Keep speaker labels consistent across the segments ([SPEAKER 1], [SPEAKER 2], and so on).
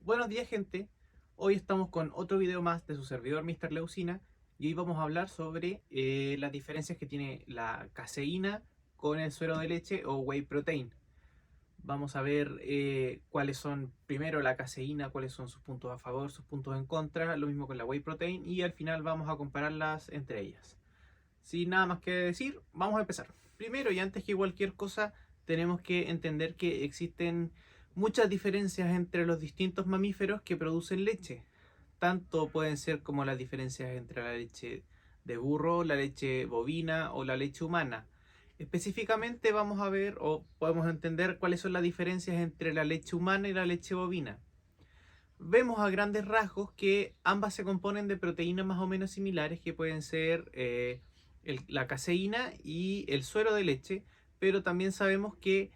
[SPEAKER 1] Buenos días, gente. Hoy estamos con otro video más de su servidor Mr. Leucina y hoy vamos a hablar sobre las diferencias que tiene la caseína con el suero de leche o whey protein. Vamos a ver cuáles son primero la caseína, cuáles son sus puntos a favor, sus puntos en contra, lo mismo con la whey protein y al final vamos a compararlas entre ellas. Sin nada más que decir, vamos a empezar. Primero y antes que cualquier cosa, tenemos que entender que existen muchas diferencias entre los distintos mamíferos que producen leche. Tanto pueden ser como las diferencias entre la leche de burro, la leche bovina o la leche humana. Específicamente vamos a ver o podemos entender cuáles son las diferencias entre la leche humana y la leche bovina. Vemos a grandes rasgos que ambas se componen de proteínas más o menos similares que pueden ser la caseína y el suero de leche, pero también sabemos que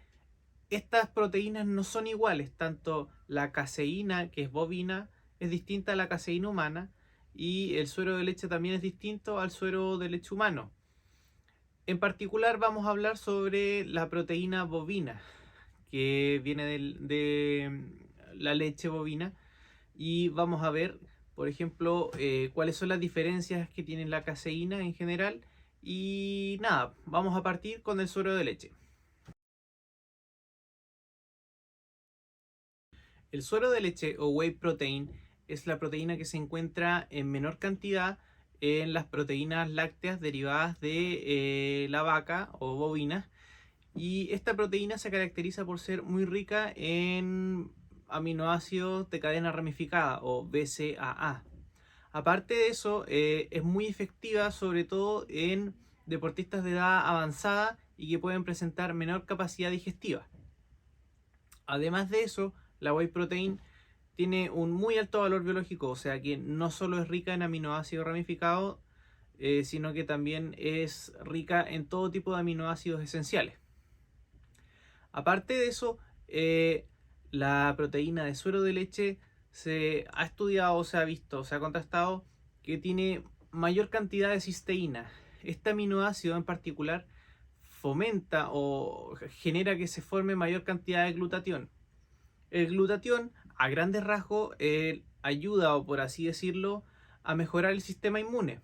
[SPEAKER 1] estas proteínas no son iguales, tanto la caseína, que es bovina, es distinta a la caseína humana y el suero de leche también es distinto al suero de leche humano. En particular vamos a hablar sobre la proteína bovina, que viene de la leche bovina y vamos a ver, por ejemplo, cuáles son las diferencias que tiene la caseína en general. Y nada, vamos a partir con el suero de leche. El suero de leche o whey protein es la proteína que se encuentra en menor cantidad en las proteínas lácteas derivadas de la vaca o bovina. Y esta proteína se caracteriza por ser muy rica en aminoácidos de cadena ramificada o BCAA. Aparte de eso, es muy efectiva sobre todo en deportistas de edad avanzada y que pueden presentar menor capacidad digestiva. Además de eso, la whey protein tiene un muy alto valor biológico, o sea que no solo es rica en aminoácidos ramificados, sino que también es rica en todo tipo de aminoácidos esenciales. Aparte de eso, la proteína de suero de leche se ha estudiado, se ha visto, se ha contrastado que tiene mayor cantidad de cisteína. Este aminoácido en particular fomenta o genera que se forme mayor cantidad de glutatión. El glutatión, a grandes rasgos, ayuda, o por así decirlo, a mejorar el sistema inmune.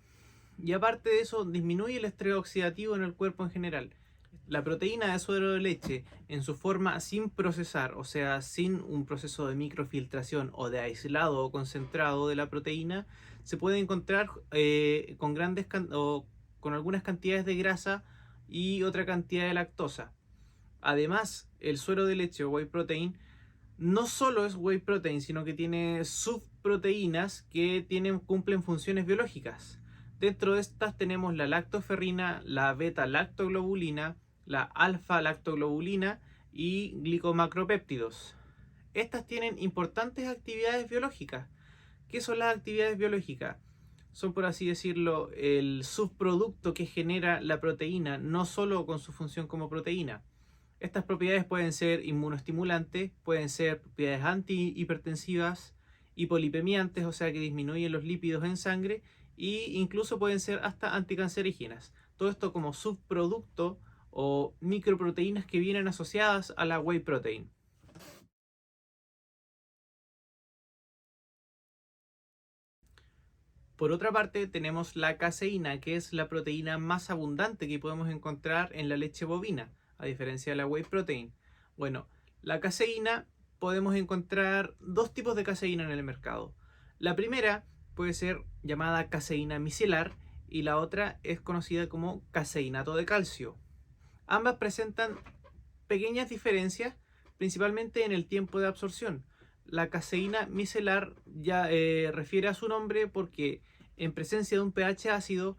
[SPEAKER 1] Y aparte de eso, disminuye el estrés oxidativo en el cuerpo en general. La proteína de suero de leche en su forma sin procesar, o sea, sin un proceso de microfiltración o de aislado o concentrado de la proteína, se puede encontrar o con algunas cantidades de grasa y otra cantidad de lactosa. Además, el suero de leche o whey protein no solo es whey protein, sino que tiene subproteínas que cumplen funciones biológicas. Dentro de estas tenemos la lactoferrina, la beta-lactoglobulina, la alfa-lactoglobulina y glicomacropéptidos. Estas tienen importantes actividades biológicas. ¿Qué son las actividades biológicas? Son, por así decirlo, el subproducto que genera la proteína, no solo con su función como proteína. Estas propiedades pueden ser inmunoestimulantes, pueden ser propiedades antihipertensivas, hipolipemiantes, o sea que disminuyen los lípidos en sangre, e incluso pueden ser hasta anticancerígenas. Todo esto como subproducto o microproteínas que vienen asociadas a la whey protein. Por otra parte, tenemos la caseína, que es la proteína más abundante que podemos encontrar en la leche bovina, a diferencia de la whey protein. Bueno, la caseína podemos encontrar dos tipos de caseína en el mercado. La primera puede ser llamada caseína micelar y la otra es conocida como caseinato de calcio. Ambas presentan pequeñas diferencias, principalmente en el tiempo de absorción. La caseína micelar ya refiere a su nombre porque en presencia de un pH ácido,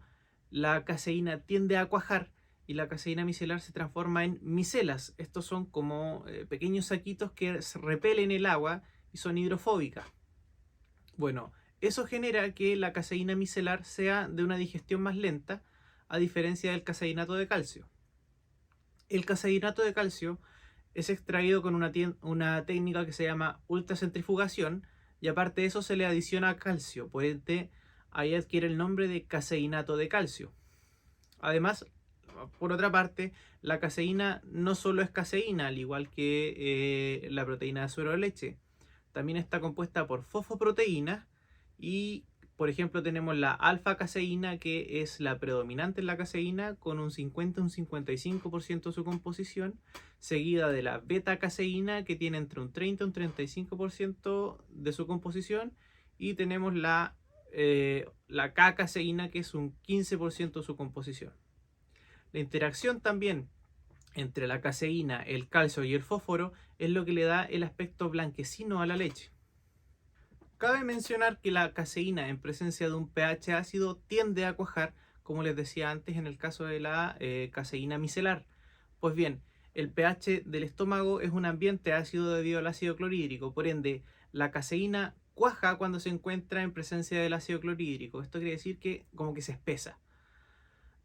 [SPEAKER 1] la caseína tiende a cuajar y la caseína micelar se transforma en micelas. Estos son como pequeños saquitos que repelen el agua y son hidrofóbicas. Bueno, eso genera que la caseína micelar sea de una digestión más lenta, a diferencia del caseinato de calcio. El caseinato de calcio es extraído con una técnica que se llama ultracentrifugación y aparte de eso se le adiciona calcio, por ende ahí adquiere el nombre de caseinato de calcio. Además, por otra parte, la caseína no solo es caseína, al igual que la proteína de suero de leche, también está compuesta por fosfoproteínas y, por ejemplo, tenemos la alfa-caseína, que es la predominante en la caseína, con un 50 un 55% de su composición, seguida de la beta-caseína, que tiene entre un 30 y un 35% de su composición, y tenemos la K-caseína, que es un 15% de su composición. La interacción también entre la caseína, el calcio y el fósforo es lo que le da el aspecto blanquecino a la leche. Cabe mencionar que la caseína en presencia de un pH ácido tiende a cuajar, como les decía antes en el caso de la caseína micelar. Pues bien, el pH del estómago es un ambiente ácido debido al ácido clorhídrico, por ende la caseína cuaja cuando se encuentra en presencia del ácido clorhídrico. Esto quiere decir que como que se espesa.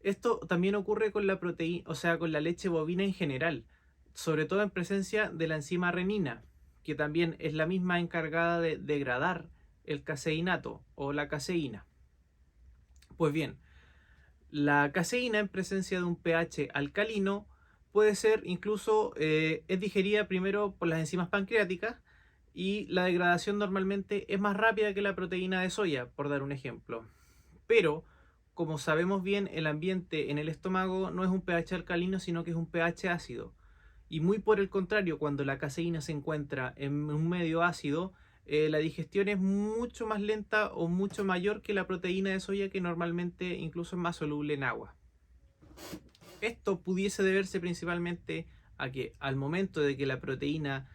[SPEAKER 1] Esto también ocurre con la proteína, o sea, con la leche bovina en general, sobre todo en presencia de la enzima renina, que también es la misma encargada de degradar el caseinato o la caseína. Pues bien, la caseína en presencia de un pH alcalino puede ser incluso, es digerida primero por las enzimas pancreáticas y la degradación normalmente es más rápida que la proteína de soya, por dar un ejemplo. Pero, como sabemos bien, el ambiente en el estómago no es un pH alcalino, sino que es un pH ácido. Y muy por el contrario, cuando la caseína se encuentra en un medio ácido, la digestión es mucho más lenta o mucho mayor que la proteína de soya, que normalmente incluso es más soluble en agua. Esto pudiese deberse principalmente a que al momento de que la proteína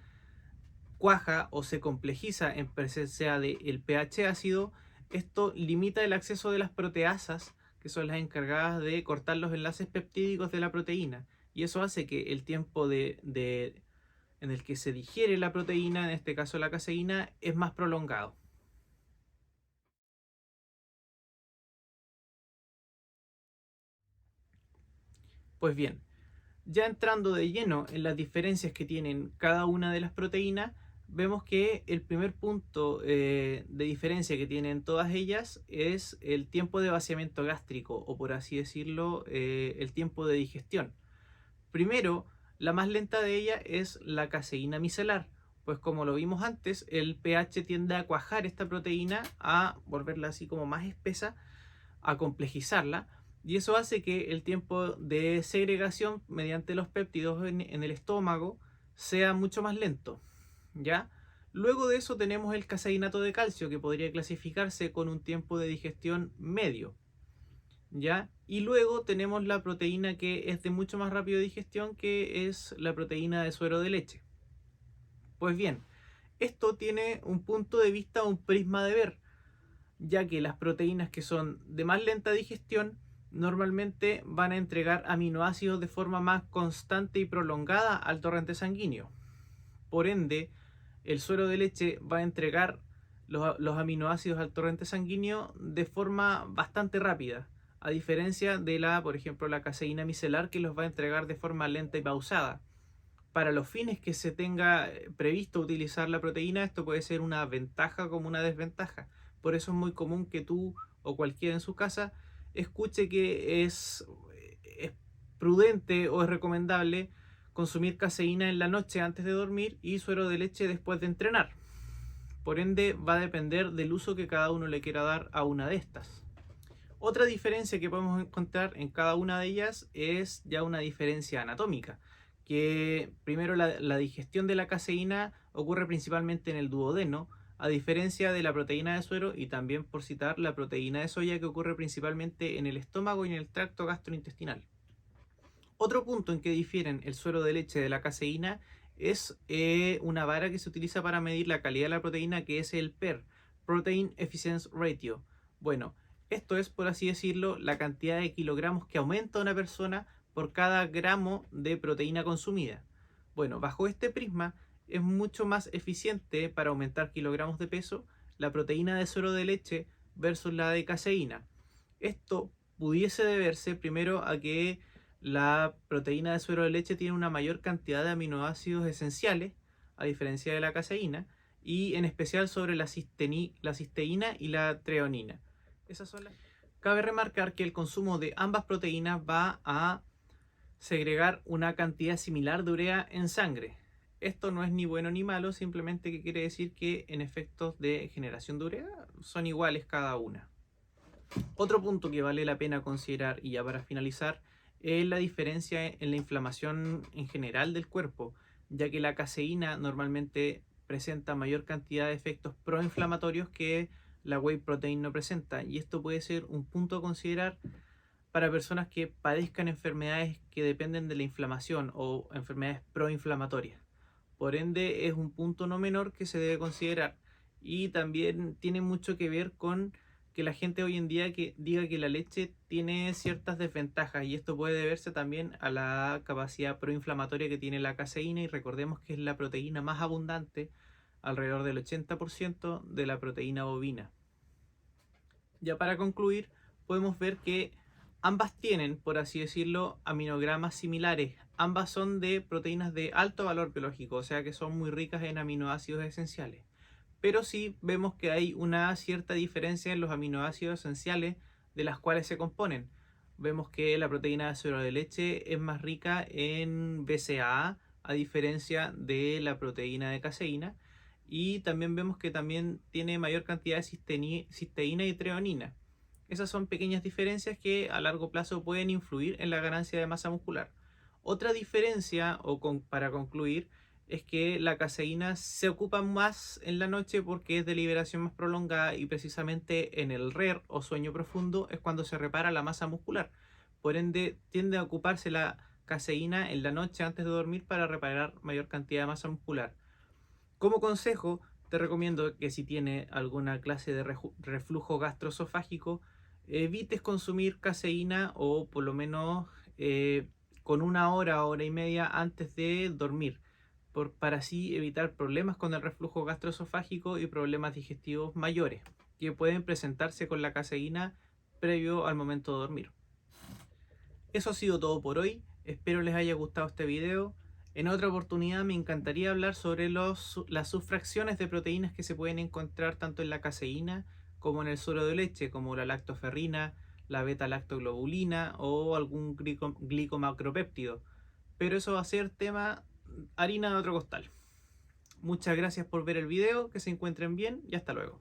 [SPEAKER 1] cuaja o se complejiza en presencia del pH ácido, esto limita el acceso de las proteasas, que son las encargadas de cortar los enlaces peptídicos de la proteína. Y eso hace que el tiempo en el que se digiere la proteína, en este caso la caseína, es más prolongado. Pues bien, ya entrando de lleno en las diferencias que tienen cada una de las proteínas, vemos que el primer punto de diferencia que tienen todas ellas es el tiempo de vaciamiento gástrico, o por así decirlo, el tiempo de digestión. Primero, la más lenta de ella es la caseína micelar, pues como lo vimos antes, el pH tiende a cuajar esta proteína, a volverla así como más espesa, a complejizarla, y eso hace que el tiempo de segregación mediante los péptidos en el estómago sea mucho más lento, ¿ya? Luego de eso tenemos el caseinato de calcio, que podría clasificarse con un tiempo de digestión medio, ¿ya? Y luego tenemos la proteína que es de mucho más rápida digestión, que es la proteína de suero de leche. Pues bien, esto tiene un punto de vista, un prisma de ver, ya que las proteínas que son de más lenta digestión normalmente van a entregar aminoácidos de forma más constante y prolongada al torrente sanguíneo. Por ende, el suero de leche va a entregar los aminoácidos al torrente sanguíneo de forma bastante rápida, a diferencia de por ejemplo, la caseína micelar, que los va a entregar de forma lenta y pausada. Para los fines que se tenga previsto utilizar la proteína, esto puede ser una ventaja como una desventaja. Por eso es muy común que tú o cualquiera en su casa escuche que es prudente o es recomendable consumir caseína en la noche antes de dormir y suero de leche después de entrenar. Por ende, va a depender del uso que cada uno le quiera dar a una de estas. Otra diferencia que podemos encontrar en cada una de ellas es ya una diferencia anatómica, que primero la digestión de la caseína ocurre principalmente en el duodeno, a diferencia de la proteína de suero y también, por citar, la proteína de soya, que ocurre principalmente en el estómago y en el tracto gastrointestinal. Otro punto en que difieren el suero de leche de la caseína es una vara que se utiliza para medir la calidad de la proteína, que es el PER, Protein Efficiency Ratio. Bueno, esto es, por así decirlo, la cantidad de kilogramos que aumenta una persona por cada gramo de proteína consumida. Bueno, bajo este prisma es mucho más eficiente para aumentar kilogramos de peso la proteína de suero de leche versus la de caseína. Esto pudiese deberse primero a que la proteína de suero de leche tiene una mayor cantidad de aminoácidos esenciales, a diferencia de la caseína, y en especial sobre la cisteína y la treonina. Esas son las... Cabe remarcar que el consumo de ambas proteínas va a segregar una cantidad similar de urea en sangre. Esto no es ni bueno ni malo, simplemente que quiere decir que en efectos de generación de urea son iguales cada una. Otro punto que vale la pena considerar, y ya para finalizar, es la diferencia en la inflamación en general del cuerpo, ya que la caseína normalmente presenta mayor cantidad de efectos proinflamatorios que la whey protein no presenta, y esto puede ser un punto a considerar para personas que padezcan enfermedades que dependen de la inflamación o enfermedades proinflamatorias. Por ende, es un punto no menor que se debe considerar. Y también tiene mucho que ver con que la gente hoy en día que diga que la leche tiene ciertas desventajas, y esto puede deberse también a la capacidad proinflamatoria que tiene la caseína, y recordemos que es la proteína más abundante, alrededor del 80% de la proteína bovina. Ya para concluir, podemos ver que ambas tienen, por así decirlo, aminogramas similares. Ambas son de proteínas de alto valor biológico, o sea que son muy ricas en aminoácidos esenciales. Pero sí vemos que hay una cierta diferencia en los aminoácidos esenciales de las cuales se componen. Vemos que la proteína de suero de leche es más rica en BCAA a diferencia de la proteína de caseína, y también vemos que también tiene mayor cantidad de cisteína y treonina. Esas son pequeñas diferencias que a largo plazo pueden influir en la ganancia de masa muscular. Otra diferencia, para concluir, es que la caseína se ocupa más en la noche porque es de liberación más prolongada, y precisamente en el RER o sueño profundo es cuando se repara la masa muscular. Por ende, tiende a ocuparse la caseína en la noche antes de dormir para reparar mayor cantidad de masa muscular. Como consejo, te recomiendo que si tiene alguna clase de reflujo gastroesofágico, evites consumir caseína, o por lo menos con una hora y media antes de dormir, para así evitar problemas con el reflujo gastroesofágico y problemas digestivos mayores que pueden presentarse con la caseína previo al momento de dormir. Eso ha sido todo por hoy, espero les haya gustado este video. En otra oportunidad me encantaría hablar sobre las subfracciones de proteínas que se pueden encontrar tanto en la caseína como en el suero de leche, como la lactoferrina, la beta-lactoglobulina o algún glicomacropéptido. Pero eso va a ser tema harina de otro costal. Muchas gracias por ver el video, que se encuentren bien y hasta luego.